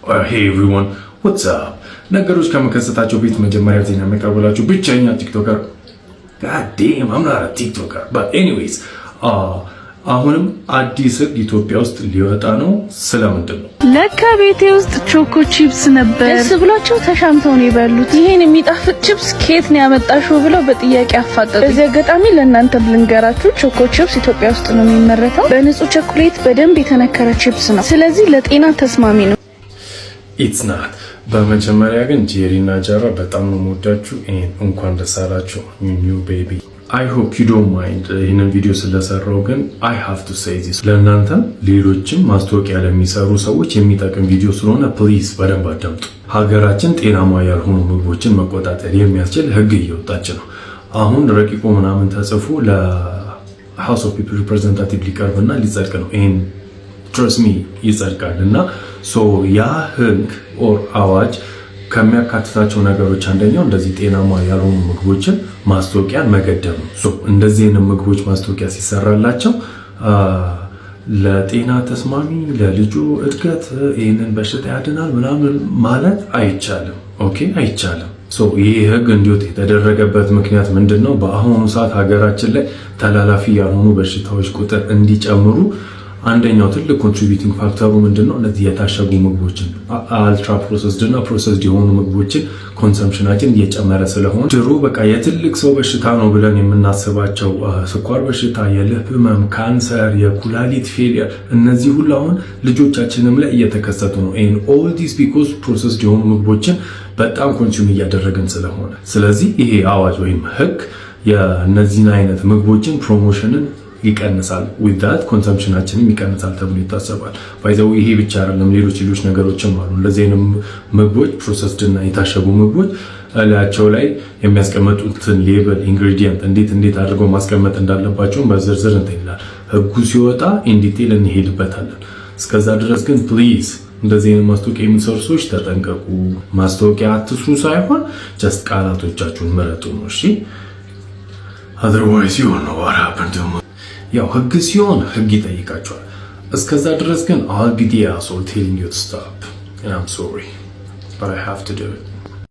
Hey everyone, what's up? ነገሮች ከመከሰታቸው ቤት መጀመሪያ ዜና የሚቀርብላችሁ ብቸኛ ቲክቶከር God damn, I'm not a TikToker. But anyways, አሁንም አዲስ ህግ ኢትዮጵያ ውስጥ ሊወጣ ነው። ስለምንድን ነው? ለካ ቤቴ ውስጥ ቾኮ ቺፕስ ነበር። ደስ ብሏቸው ተሻምተው ነው የበሉት። ይሄን የሚጣፍጥ ቺፕስ ከየት ነው ያመጣሽው ብለው በጥያቄ አፋጠጡ። በዚህ አጋጣሚ ለእናንተ ልንገራችሁ፣ ቾኮ ቺፕስ ኢትዮጵያ ውስጥ ነው የሚመረተው። በንጹህ ቸኮሌት በደንብ የተነከረ ቺፕስ ነው። ስለዚህ ለጤና ተስማሚ ነው። It's not. በመጀመሪያ ግን ጄሪና ጃራ በጣም ነው የምወዳችሁ። እንኳን ደስ አላችሁ ኒው ቤቢ። I hope you don't mind ይህንን ቪዲዮ ስለሰራው፣ ግን I have to say this ለእናንተም ሌሎችም ማስታወቂያ ለሚሰሩ ሰዎች የሚጠቅም ቪዲዮ ስለሆነ ፕሊዝ በደንብ አዳምጡ። ሀገራችን ጤናማ ያልሆኑ ምግቦችን መቆጣጠር የሚያስችል ህግ እየወጣች ነው። አሁን ረቂቁ ምናምን ተጽፎ ለሃውስ ኦፍ ፒፕል ሪፕሬዘንታቲቭ ሊቀርብና ሊጸድቅ ነው። ይሄን trust me ይጸድቃል እና ያ ህግ ኦር አዋጅ ከሚያካትታቸው ነገሮች አንደኛው እንደዚህ ጤናማ ያልሆኑ ምግቦችን ማስታወቂያን መገደብ ነው። እንደዚህ አይነት ምግቦች ማስታወቂያ ሲሰራላቸው ለጤና ተስማሚ፣ ለልጁ እድገት ይህንን በሽታ ያድናል ምናምን ማለት አይቻልም። ኦኬ አይቻልም። ይህ ህግ እንዲወጥ የተደረገበት ምክንያት ምንድን ነው? በአሁኑ ሰዓት ሀገራችን ላይ ተላላፊ ያልሆኑ በሽታዎች ቁጥር እንዲጨምሩ አንደኛው ትልቅ ኮንትሪቢዩቲንግ ፋክተሩ ምንድነው? እነዚህ የታሸጉ ምግቦችን አልትራ ፕሮሰስድ እና ፕሮሰስድ የሆኑ ምግቦችን ኮንሰምፕሽናችን እየጨመረ ስለሆነ ድሮ በቃ የትልቅ ሰው በሽታ ነው ብለን የምናስባቸው ስኳር በሽታ፣ የልብ ህመም፣ ካንሰር፣ የኩላሊት ፌሊየር እነዚህ ሁሉ አሁን ልጆቻችንም ላይ እየተከሰቱ ነው። ኦል ዲስ ቢኮዝ ፕሮሰስድ የሆኑ ምግቦችን በጣም ኮንሱም እያደረግን ስለሆነ፣ ስለዚህ ይሄ አዋጅ ወይም ህግ የእነዚህን አይነት ምግቦችን ፕሮሞሽንን ይቀንሳል። with that ኮንሰምፕሽናችንም ይቀንሳል ተብሎ ይታሰባል። ባይዘው ይሄ ብቻ አይደለም፣ ሌሎች ነገሮችም አሉ። እንደዚህ አይነት ምግቦች ፕሮሰስድ እና የታሸጉ ምግቦች እላቸው ላይ የሚያስቀምጡትን ሌብል ኢንግሪዲየንት እንዴት አድርገው ማስቀመጥ እንዳለባቸው በዝርዝር እንተይላል። ህጉ ሲወጣ ኢን ዲቴል እንሄድበታለን። እስከዛ ድረስ ግን ፕሊዝ እንደዚህ አይነት ማስታወቂያ የሚሰሩ ሰዎች ተጠንቀቁ። ማስታወቂያ አትስሩ ሳይሆን ጀስት ቃላቶቻችሁን መረጡ ነው። እሺ otherwise you know what happened to me። ያው ህግ ሲሆን ህግ ይጠይቃቸዋል። እስከዛ ድረስ ግን I'll be the asshole telling you to stop and I'm sorry but I have to do it።